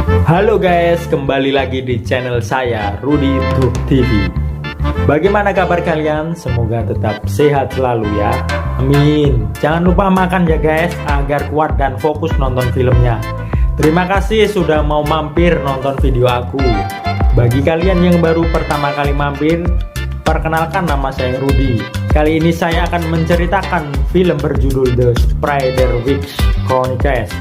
Halo guys, kembali lagi di channel saya Rudy Truk TV. Bagaimana kabar kalian? Semoga tetap sehat selalu ya. Amin. Jangan lupa makan ya guys, agar kuat dan fokus nonton filmnya. Terima kasih sudah mau mampir nonton video aku. Bagi kalian yang baru pertama kali mampir, perkenalkan nama saya Rudy. Kali ini saya akan menceritakan film berjudul The Spiderwick Chronicles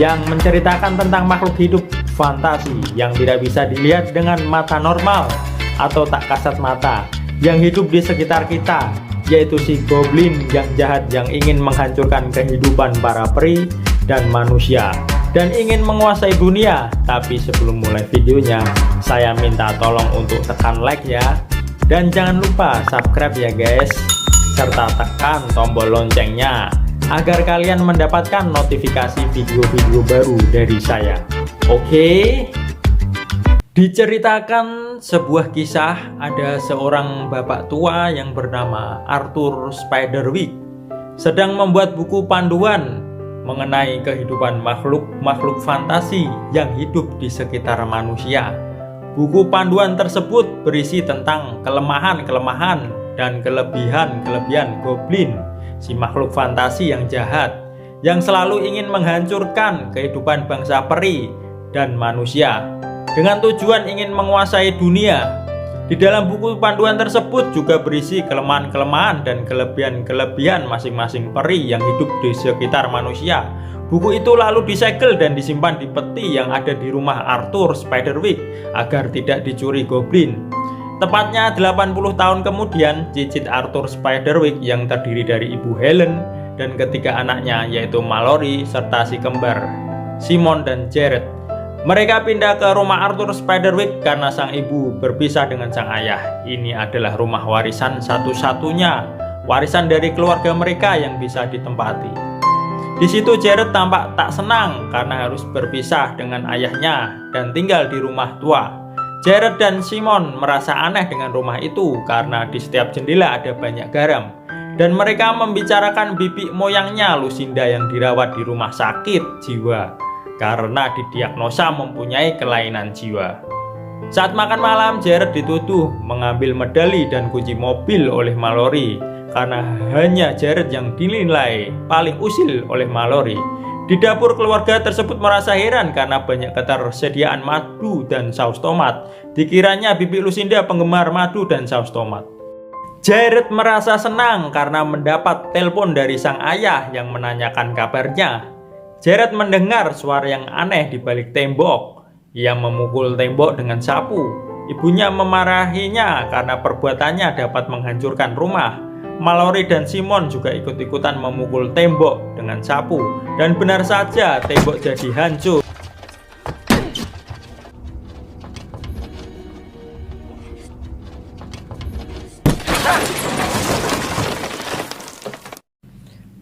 yang menceritakan tentang makhluk hidup fantasi yang tidak bisa dilihat dengan mata normal atau tak kasat mata, yang hidup di sekitar kita, yaitu si goblin yang jahat yang ingin menghancurkan kehidupan para peri dan manusia dan ingin menguasai dunia. Tapi sebelum mulai videonya, saya minta tolong untuk tekan like ya, dan jangan lupa subscribe ya guys, serta tekan tombol loncengnya agar kalian mendapatkan notifikasi video-video baru dari saya. Oke? Diceritakan sebuah kisah, ada seorang bapak tua yang bernama Arthur Spiderwick sedang membuat buku panduan mengenai kehidupan makhluk fantasi yang hidup di sekitar manusia. Buku panduan tersebut berisi tentang kelemahan-kelemahan dan kelebihan-kelebihan goblin, si makhluk fantasi yang jahat yang selalu ingin menghancurkan kehidupan bangsa peri dan manusia dengan tujuan ingin menguasai dunia. Di dalam buku panduan tersebut juga berisi kelemahan-kelemahan dan kelebihan-kelebihan masing-masing peri yang hidup di sekitar manusia. Buku itu lalu disegel dan disimpan di peti yang ada di rumah Arthur Spiderwick agar tidak dicuri goblin. Tepatnya 80 tahun kemudian, cicit Arthur Spiderwick yang terdiri dari ibu Helen dan ketiga anaknya, yaitu Mallory serta si kembar Simon dan Jared. Mereka pindah ke rumah Arthur Spiderwick karena sang ibu berpisah dengan sang ayah. Ini adalah rumah warisan satu-satunya, warisan dari keluarga mereka yang bisa ditempati. Di situ Jared tampak tak senang karena harus berpisah dengan ayahnya dan tinggal di rumah tua. Jared dan Simon merasa aneh dengan rumah itu karena di setiap jendela ada banyak garam, dan mereka membicarakan bibi moyangnya Lucinda yang dirawat di rumah sakit jiwa karena didiagnosa mempunyai kelainan jiwa. Saat makan malam, Jared dituduh mengambil medali dan kunci mobil oleh Mallory karena hanya Jared yang dinilai paling usil oleh Mallory. Di dapur, keluarga tersebut merasa heran karena banyak ketersediaan madu dan saus tomat. Dikiranya bibi Lucinda penggemar madu dan saus tomat. Jared merasa senang karena mendapat telepon dari sang ayah yang menanyakan kabarnya. Jared mendengar suara yang aneh di balik tembok. Ia memukul tembok dengan sapu. Ibunya memarahinya karena perbuatannya dapat menghancurkan rumah. Mallory dan Simon juga ikut-ikutan memukul tembok dengan sapu, dan benar saja tembok jadi hancur.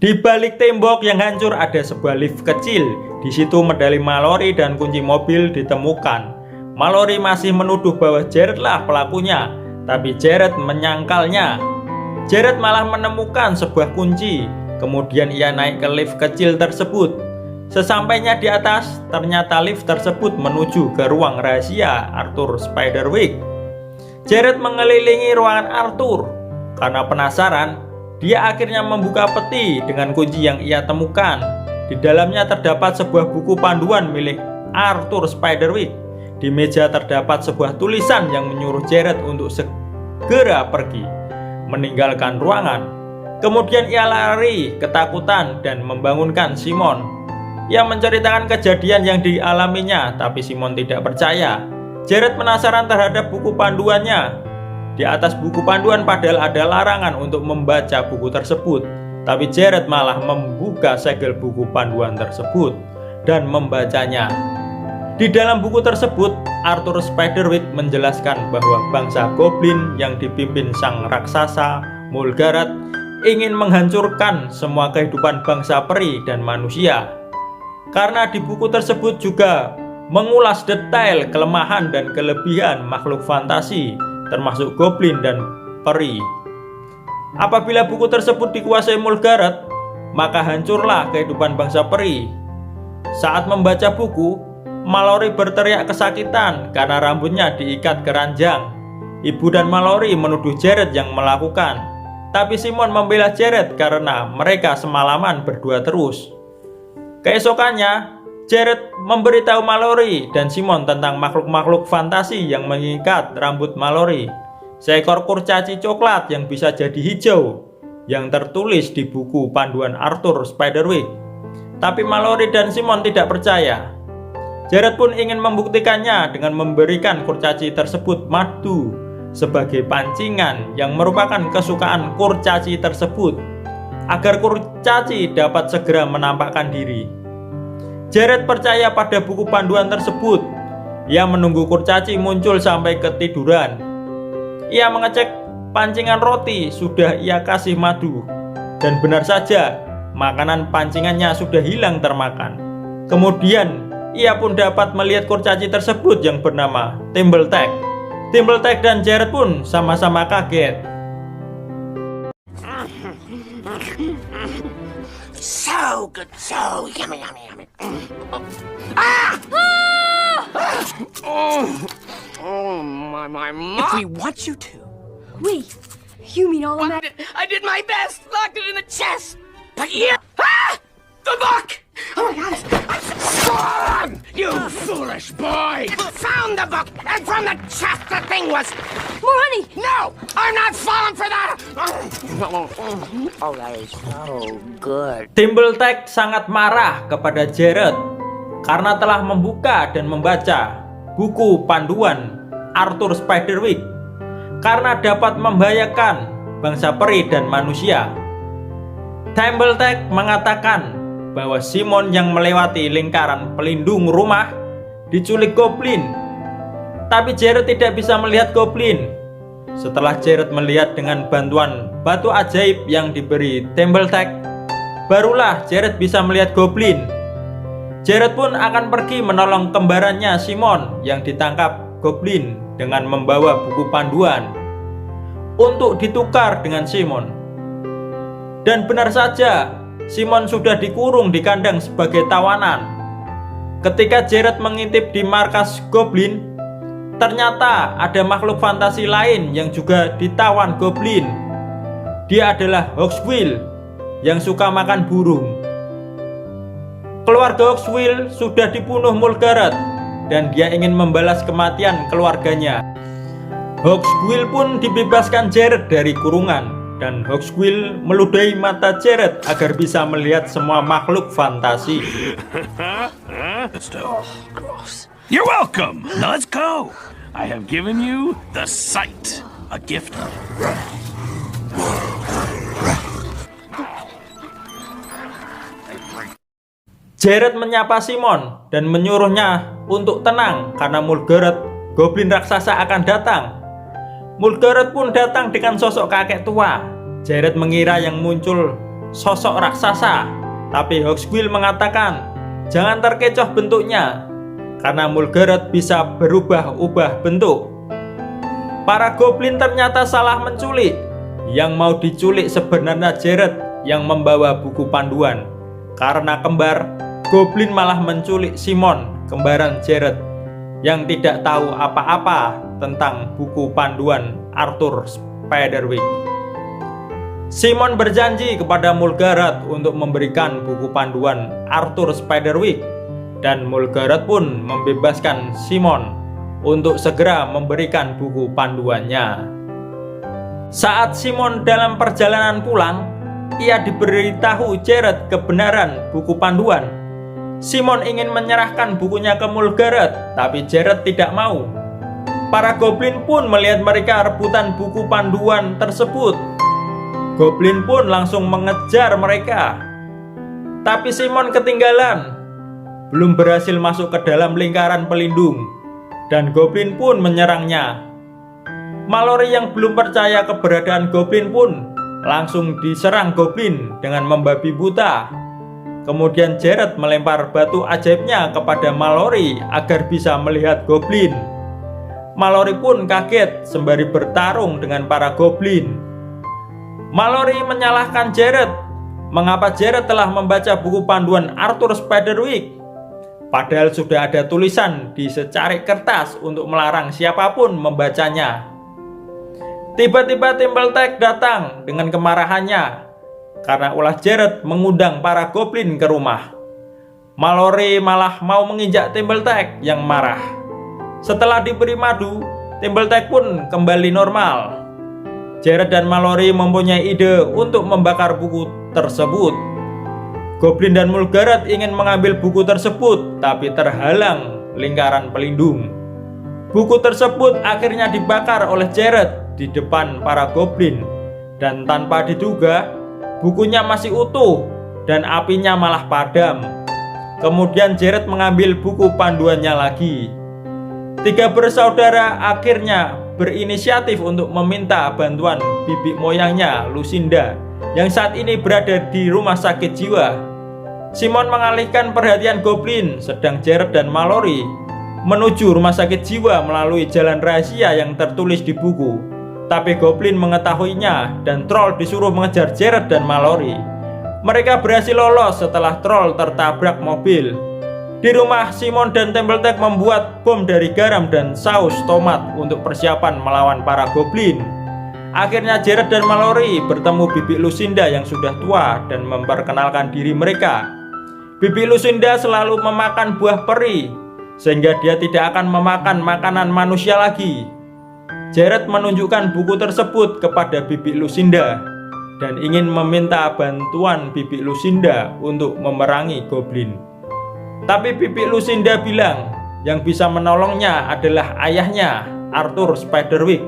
Di balik tembok yang hancur ada sebuah lift kecil. Di situ medali Mallory dan kunci mobil ditemukan. Mallory masih menuduh bahwa Jared lah pelakunya, tapi Jared menyangkalnya. Jared malah menemukan sebuah kunci. Kemudian ia naik ke lift kecil tersebut. Sesampainya di atas, ternyata lift tersebut menuju ke ruang rahasia Arthur Spiderwick. Jared mengelilingi ruangan Arthur. Karena penasaran, dia akhirnya membuka peti dengan kunci yang ia temukan. Di dalamnya terdapat sebuah buku panduan milik Arthur Spiderwick. Di meja terdapat sebuah tulisan yang menyuruh Jared untuk segera pergi, meninggalkan ruangan. Kemudian ia lari ketakutan dan membangunkan Simon. Ia menceritakan kejadian yang dialaminya, tapi Simon tidak percaya. Jared penasaran terhadap buku panduannya. Di atas buku panduan padahal ada larangan untuk membaca buku tersebut, tapi Jared malah membuka segel buku panduan tersebut dan membacanya. Di dalam buku tersebut, Arthur Spiderwick menjelaskan bahwa bangsa goblin yang dipimpin sang raksasa Mulgarat ingin menghancurkan semua kehidupan bangsa peri dan manusia. Karena di buku tersebut juga mengulas detail kelemahan dan kelebihan makhluk fantasi, termasuk goblin dan peri. Apabila buku tersebut dikuasai Mulgarat, maka hancurlah kehidupan bangsa peri. Saat membaca buku, Mallory berteriak kesakitan karena rambutnya diikat keranjang. Ibu dan Mallory menuduh Jared yang melakukan, tapi Simon membela Jared karena mereka semalaman berdua terus. Keesokannya, Jared memberitahu Mallory dan Simon tentang makhluk-makhluk fantasi yang mengikat rambut Mallory. Seekor kurcaci coklat yang bisa jadi hijau, yang tertulis di buku panduan Arthur Spiderwick. Tapi Mallory dan Simon tidak percaya. Jared pun ingin membuktikannya dengan memberikan kurcaci tersebut madu sebagai pancingan yang merupakan kesukaan kurcaci tersebut, agar kurcaci dapat segera menampakkan diri. Jared percaya pada buku panduan tersebut. Ia menunggu kurcaci muncul sampai ketiduran. Ia mengecek pancingan roti sudah ia kasih madu, dan benar saja makanan pancingannya sudah hilang termakan. Kemudian ia pun dapat melihat kurcaci tersebut yang bernama Thimbletack. Thimbletack dan Jared pun sama-sama kaget. So good, so yummy, yummy, yummy. Ah! Oh, my. If we want you to. Wait, you mean all of that? I did my best, locked it in the chest. But you, the book! Oh my God! Storm! You foolish boy! Found the book, and from the chest the thing was. More honey! No, I'm not falling for that. Oh, that is so good. Thimbletack sangat marah kepada Jared karena telah membuka dan membaca buku panduan Arthur Spiderwick karena dapat membahayakan bangsa peri dan manusia. Thimbletack mengatakan bahwa Simon yang melewati lingkaran pelindung rumah diculik goblin, tapi Jared tidak bisa melihat goblin. Setelah Jared melihat dengan bantuan batu ajaib yang diberi Thimbletack, barulah Jared bisa melihat goblin. Jared pun akan pergi menolong kembarannya Simon yang ditangkap goblin dengan membawa buku panduan untuk ditukar dengan Simon. Dan benar saja, Simon sudah dikurung di kandang sebagai tawanan. Ketika Jared mengintip di markas goblin, ternyata ada makhluk fantasi lain yang juga ditawan goblin. Dia adalah Hawksbill yang suka makan burung. Keluarga Hawksbill sudah dibunuh Mulgarath dan dia ingin membalas kematian keluarganya. Hawksbill pun dibebaskan Jared dari kurungan, dan Hawksbill meludahi mata Jared agar bisa melihat semua makhluk fantasi. Oh, gross. You're welcome. Now let's go. I have given you the sight, a gift. Jared menyapa Simon dan menyuruhnya untuk tenang karena Mulgarath, goblin raksasa, akan datang. Mulgarath pun datang dengan sosok kakek tua. Jared mengira yang muncul sosok raksasa, tapi Hawksbill mengatakan jangan terkecoh bentuknya, karena Mulgarath bisa berubah-ubah bentuk. Para goblin ternyata salah menculik. Yang mau diculik sebenarnya Jared yang membawa buku panduan. Karena kembar, goblin malah menculik Simon, kembaran Jared, yang tidak tahu apa-apa tentang buku panduan Arthur Spiderwick. Simon berjanji kepada Mulgarath untuk memberikan buku panduan Arthur Spiderwick, dan Mulgarath pun membebaskan Simon untuk segera memberikan buku panduannya. Saat Simon dalam perjalanan pulang, ia diberitahu Jared kebenaran buku panduan. Simon ingin menyerahkan bukunya ke Mulgarath, tapi Jared tidak mau. Para goblin pun melihat mereka rebutan buku panduan tersebut. Goblin pun langsung mengejar mereka. Tapi Simon ketinggalan, belum berhasil masuk ke dalam lingkaran pelindung, dan goblin pun menyerangnya. Mallory yang belum percaya keberadaan goblin pun langsung diserang goblin dengan membabi buta. Kemudian Jared melempar batu ajaibnya kepada Mallory agar bisa melihat goblin. Mallory pun kaget sembari bertarung dengan para goblin. Mallory menyalahkan Jared. Mengapa Jared telah membaca buku panduan Arthur Spiderwick? Padahal sudah ada tulisan di secarik kertas untuk melarang siapapun membacanya. Tiba-tiba Timberlake datang dengan kemarahannya karena ulah Jared mengundang para goblin ke rumah. Mallory malah mau menginjak Timberlake yang marah. Setelah diberi madu, Timberlake pun kembali normal. Jared dan Mallory mempunyai ide untuk membakar buku tersebut. Goblin dan Mulgarath ingin mengambil buku tersebut, tapi terhalang lingkaran pelindung. Buku tersebut akhirnya dibakar oleh Jared di depan para goblin, dan tanpa diduga, bukunya masih utuh dan apinya malah padam. Kemudian Jared mengambil buku panduannya lagi. Tiga bersaudara akhirnya berinisiatif untuk meminta bantuan bibi moyangnya Lucinda yang saat ini berada di rumah sakit jiwa. Simon mengalihkan perhatian goblin, sedang Jared dan Mallory menuju rumah sakit jiwa melalui jalan rahasia yang tertulis di buku. Tapi goblin mengetahuinya dan troll disuruh mengejar Jared dan Mallory. Mereka berhasil lolos setelah troll tertabrak mobil. Di rumah, Simon dan Timberlake membuat bom dari garam dan saus tomat untuk persiapan melawan para goblin. Akhirnya Jared dan Mallory bertemu Bibi Lucinda yang sudah tua dan memperkenalkan diri mereka. Bibi Lucinda selalu memakan buah peri, sehingga dia tidak akan memakan makanan manusia lagi. Jared menunjukkan buku tersebut kepada Bibi Lucinda dan ingin meminta bantuan Bibi Lucinda untuk memerangi goblin. Tapi Bibi Lucinda bilang yang bisa menolongnya adalah ayahnya, Arthur Spiderwick,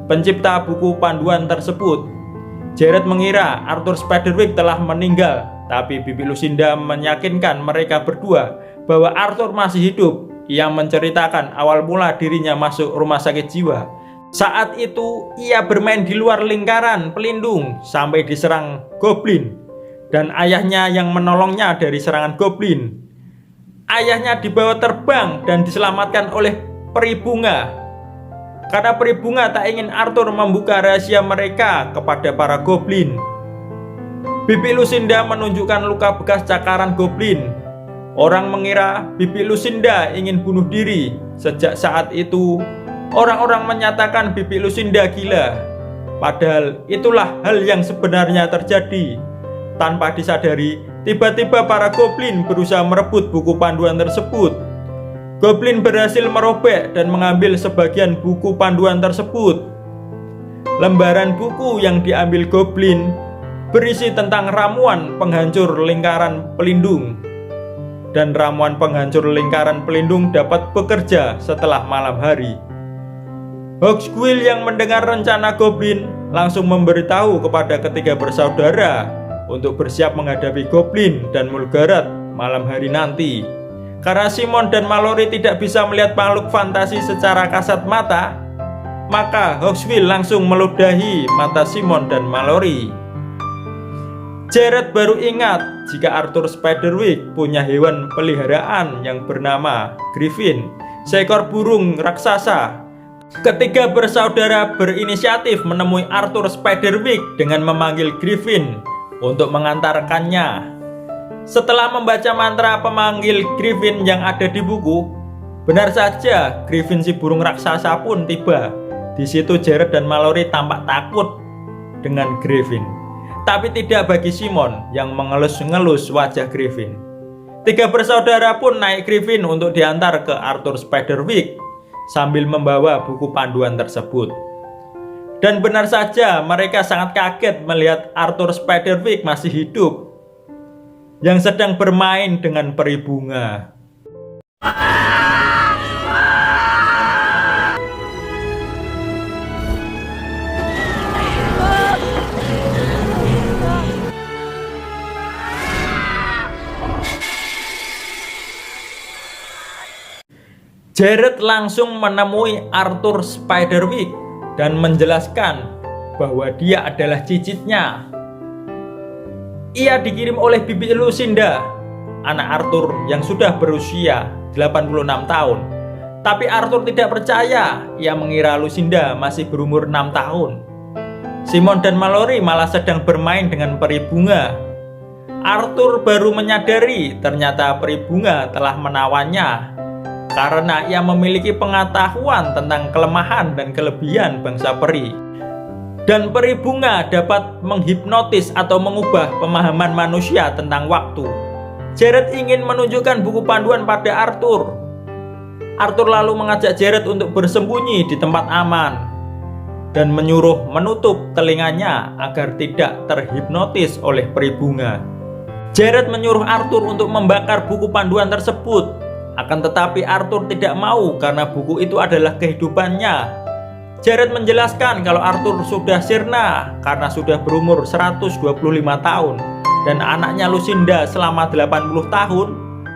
pencipta buku panduan tersebut. Jared mengira Arthur Spiderwick telah meninggal, tapi Bibi Lucinda meyakinkan mereka berdua bahwa Arthur masih hidup. Ia menceritakan awal mula dirinya masuk rumah sakit jiwa. Saat itu ia bermain di luar lingkaran pelindung sampai diserang goblin, dan ayahnya yang menolongnya dari serangan goblin. Ayahnya dibawa terbang dan diselamatkan oleh peri bunga. Karena peri bunga tak ingin Arthur membuka rahasia mereka kepada para goblin. Bibi Lucinda menunjukkan luka bekas cakaran goblin. Orang mengira Bibi Lucinda ingin bunuh diri. Sejak saat itu, orang-orang menyatakan Bibi Lucinda gila. Padahal itulah hal yang sebenarnya terjadi. Tanpa disadari, tiba-tiba para goblin berusaha merebut buku panduan tersebut. Goblin berhasil merobek dan mengambil sebagian buku panduan tersebut. Lembaran buku yang diambil goblin berisi tentang ramuan penghancur lingkaran pelindung. Dan ramuan penghancur lingkaran pelindung dapat bekerja setelah malam hari. Hawksquill yang mendengar rencana goblin langsung memberitahu kepada ketiga bersaudara untuk bersiap menghadapi goblin dan Mulgarath malam hari nanti. Karena Simon dan Mallory tidak bisa melihat makhluk fantasi secara kasat mata, maka Hawksquill langsung meludahi mata Simon dan Mallory. Jared baru ingat jika Arthur Spiderwick punya hewan peliharaan yang bernama Griffin, seekor burung raksasa. Ketiga bersaudara berinisiatif menemui Arthur Spiderwick dengan memanggil Griffin untuk mengantarkannya. Setelah membaca mantra pemanggil Griffin yang ada di buku, benar saja Griffin si burung raksasa pun tiba. Di situ Jared dan Mallory tampak takut dengan Griffin, tapi tidak bagi Simon yang mengelus-ngelus wajah Griffin. Tiga bersaudara pun naik Griffin untuk diantar ke Arthur Spiderwick sambil membawa buku panduan tersebut. Dan benar saja mereka sangat kaget melihat Arthur Spiderwick masih hidup, yang sedang bermain dengan peri bunga. Jared langsung menemui Arthur Spiderwick dan menjelaskan bahwa dia adalah cicitnya. Ia dikirim oleh Bibi Lucinda, anak Arthur yang sudah berusia 86 tahun. Tapi Arthur tidak percaya, ia mengira Lucinda masih berumur 6 tahun. Simon dan Mallory malah sedang bermain dengan peri bunga. Arthur baru menyadari ternyata peri bunga telah menawannya karena ia memiliki pengetahuan tentang kelemahan dan kelebihan bangsa peri. Dan peri bunga dapat menghipnotis atau mengubah pemahaman manusia tentang waktu. Jared ingin menunjukkan buku panduan pada Arthur. Arthur lalu mengajak Jared untuk bersembunyi di tempat aman dan menyuruh menutup telinganya agar tidak terhipnotis oleh peri bunga. Jared menyuruh Arthur untuk membakar buku panduan tersebut. Akan tetapi Arthur tidak mau karena buku itu adalah kehidupannya. Jared menjelaskan kalau Arthur sudah sirna karena sudah berumur 125 tahun dan anaknya Lucinda selama 80 tahun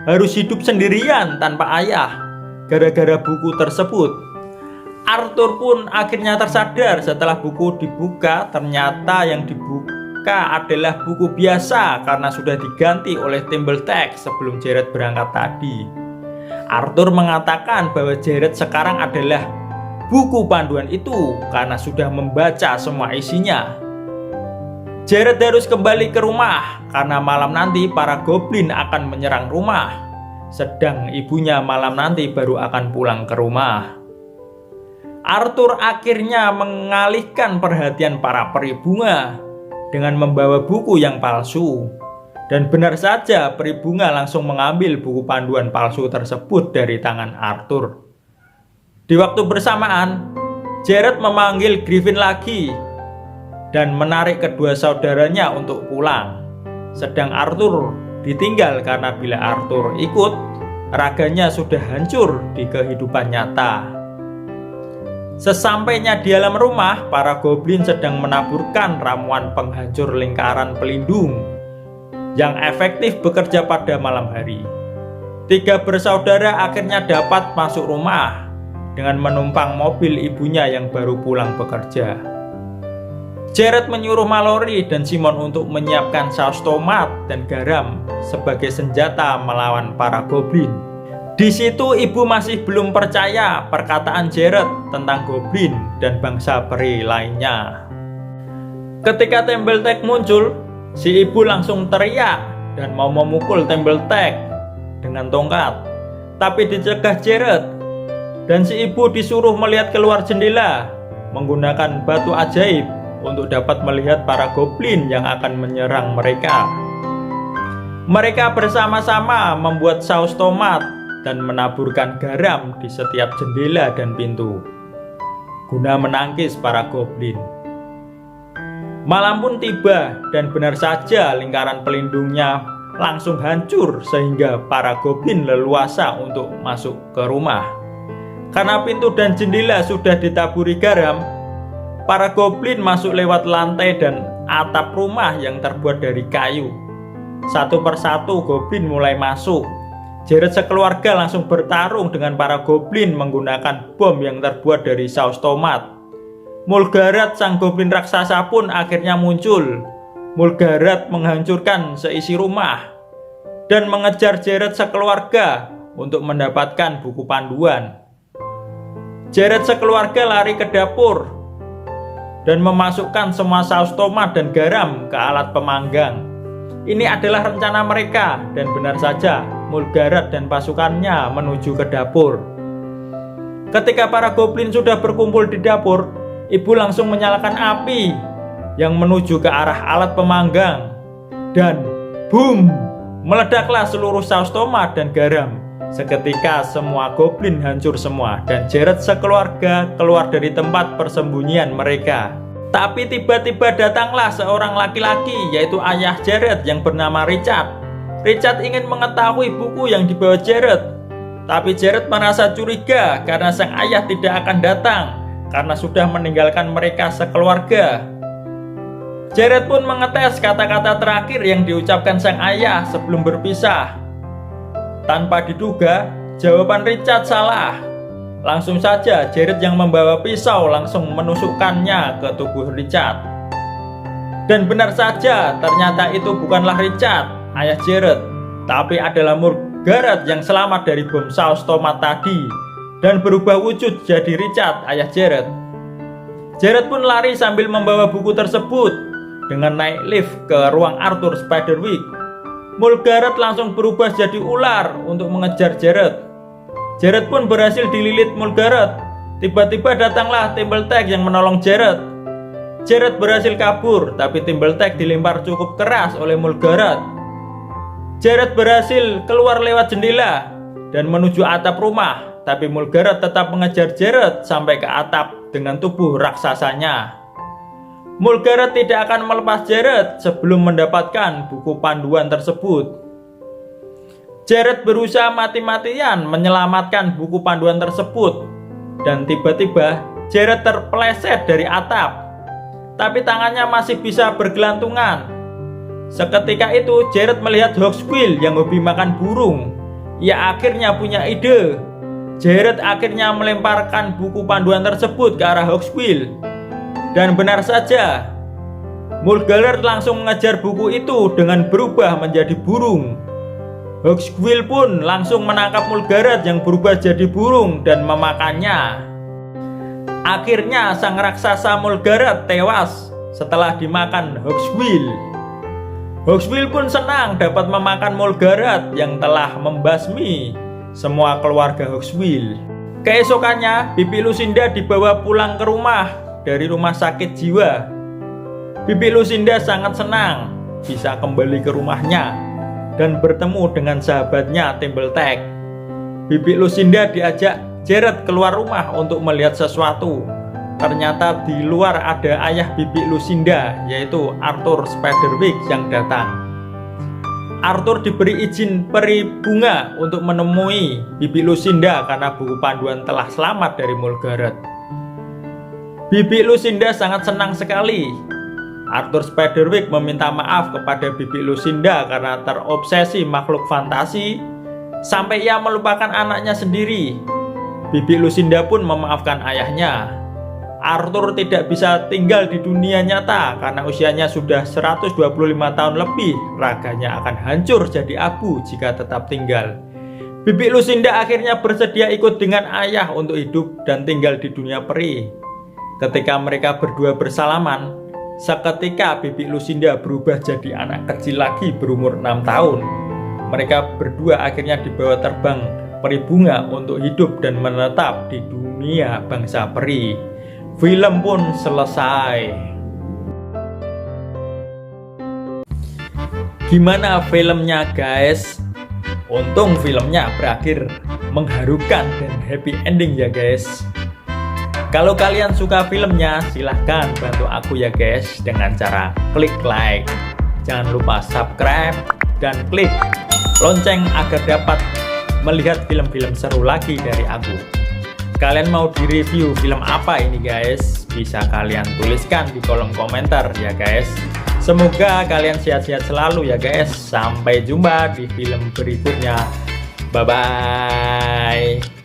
harus hidup sendirian tanpa ayah gara-gara buku tersebut. Arthur pun akhirnya tersadar setelah buku dibuka. Ternyata yang dibuka adalah buku biasa karena sudah diganti oleh Timbertake sebelum Jared berangkat tadi. Arthur mengatakan bahwa Jared sekarang adalah buku panduan itu karena sudah membaca semua isinya. Jared harus kembali ke rumah karena malam nanti para goblin akan menyerang rumah, sedang ibunya malam nanti baru akan pulang ke rumah. Arthur akhirnya mengalihkan perhatian para peri bunga dengan membawa buku yang palsu. Dan benar saja, peri bunga langsung mengambil buku panduan palsu tersebut dari tangan Arthur. Di waktu bersamaan, Jared memanggil Griffin lagi dan menarik kedua saudaranya untuk pulang. Sedang Arthur ditinggal karena bila Arthur ikut, raganya sudah hancur di kehidupan nyata. Sesampainya di dalam rumah, para goblin sedang menaburkan ramuan penghancur lingkaran pelindung yang efektif bekerja pada malam hari. 3 bersaudara akhirnya dapat masuk rumah dengan menumpang mobil ibunya yang baru pulang bekerja. Jared menyuruh Mallory dan Simon untuk menyiapkan saus tomat dan garam sebagai senjata melawan para goblin. Di situ ibu masih belum percaya perkataan Jared tentang goblin dan bangsa peri lainnya. Ketika Timbertake muncul, si ibu langsung teriak dan mau memukul Timbertake dengan tongkat, tapi dicegah Jared. Dan si ibu disuruh melihat keluar jendela menggunakan batu ajaib untuk dapat melihat para goblin yang akan menyerang mereka. Mereka bersama-sama membuat saus tomat dan menaburkan garam di setiap jendela dan pintu guna menangkis para goblin. Malam pun tiba dan benar saja lingkaran pelindungnya langsung hancur sehingga para goblin leluasa untuk masuk ke rumah. Karena pintu dan jendela sudah ditaburi garam, para goblin masuk lewat lantai dan atap rumah yang terbuat dari kayu. Satu persatu goblin mulai masuk. Jared sekeluarga langsung bertarung dengan para goblin menggunakan bom yang terbuat dari saus tomat. Mulgarat, sang goblin raksasa pun akhirnya muncul. Mulgarat menghancurkan seisi rumah dan mengejar Jared sekeluarga untuk mendapatkan buku panduan. Jared sekeluarga lari ke dapur dan memasukkan semua saus tomat dan garam ke alat pemanggang. Ini adalah rencana mereka dan benar saja Mulgarat dan pasukannya menuju ke dapur. Ketika para goblin sudah berkumpul di dapur, ibu langsung menyalakan api yang menuju ke arah alat pemanggang. Dan boom, meledaklah seluruh saus tomat dan garam. Seketika semua goblin hancur semua dan Jared sekeluarga keluar dari tempat persembunyian mereka. Tapi tiba-tiba datanglah seorang laki-laki, yaitu ayah Jared yang bernama Richard. Richard ingin mengetahui buku yang dibawa Jared, tapi Jared merasa curiga karena sang ayah tidak akan datang karena sudah meninggalkan mereka sekeluarga. Jared pun mengetes kata-kata terakhir yang diucapkan sang ayah sebelum berpisah. Tanpa diduga, jawaban Richard salah. Langsung saja Jared yang membawa pisau langsung menusukkannya ke tubuh Richard. Dan benar saja, ternyata itu bukanlah Richard, ayah Jared, tapi adalah Mulgarat yang selamat dari bom saus tomat tadi dan berubah wujud jadi Richard, ayah Jared. Jared pun lari sambil membawa buku tersebut dengan naik lift ke ruang Arthur Spiderwick Mulgaret langsung berubah jadi ular untuk mengejar Jared. Jared pun berhasil dililit Mulgaret. Tiba-tiba datanglah Timbertake yang menolong Jared. Jared berhasil kabur, tapi Timbertake dilempar cukup keras oleh Mulgaret. Jared berhasil keluar lewat jendela dan menuju atap rumah, tapi Mulgaret tetap mengejar Jared sampai ke atap dengan tubuh raksasanya. Mulgaret tidak akan melepas Jared sebelum mendapatkan buku panduan tersebut. Jared berusaha mati-matian menyelamatkan buku panduan tersebut, dan tiba-tiba Jared terpeleset dari atap, tapi tangannya masih bisa bergelantungan. Seketika itu Jared melihat Hawksquill yang hobi makan burung. Ia akhirnya punya ide. Jared akhirnya melemparkan buku panduan tersebut ke arah Hawksquill. Dan benar saja, Mulgaret langsung mengejar buku itu dengan berubah menjadi burung. Hawksquill pun langsung menangkap Mulgaret yang berubah jadi burung dan memakannya. Akhirnya sang raksasa Mulgaret tewas setelah dimakan Hawksquill. Hawksquill pun senang dapat memakan Mulgaret yang telah membasmi semua keluarga Hawksquill. Keesokannya, Bibi Lucinda dibawa pulang ke rumah dari rumah sakit jiwa. Bibi Lucinda sangat senang bisa kembali ke rumahnya dan bertemu dengan sahabatnya Timbertake. Bibi Lucinda diajak Jared keluar rumah untuk melihat sesuatu. Ternyata di luar ada ayah Bibi Lucinda, yaitu Arthur Spiderwick yang datang. Arthur diberi izin peri bunga untuk menemui Bibi Lucinda karena buku panduan telah selamat dari Mulgaret. Bibi Lucinda sangat senang sekali. Arthur Spiderwick meminta maaf kepada Bibi Lucinda karena terobsesi makhluk fantasi sampai ia melupakan anaknya sendiri. Bibi Lucinda pun memaafkan ayahnya. Arthur tidak bisa tinggal di dunia nyata karena usianya sudah 125 tahun lebih. Raganya akan hancur jadi abu jika tetap tinggal. Bibi Lucinda akhirnya bersedia ikut dengan ayah untuk hidup dan tinggal di dunia peri. Ketika mereka berdua bersalaman, seketika Bibi Lucinda berubah jadi anak kecil lagi berumur 6 tahun. Mereka berdua akhirnya dibawa terbang peri bunga untuk hidup dan menetap di dunia bangsa peri. Film pun selesai. Gimana filmnya guys? Untung filmnya berakhir mengharukan dan happy ending ya guys. Kalau kalian suka filmnya, silahkan bantu aku ya guys dengan cara klik like. Jangan lupa subscribe dan klik lonceng agar dapat melihat film-film seru lagi dari aku. Kalian mau direview film apa ini guys? Bisa kalian tuliskan di kolom komentar ya guys. Semoga kalian sehat-sehat selalu ya guys. Sampai jumpa di film berikutnya. Bye bye.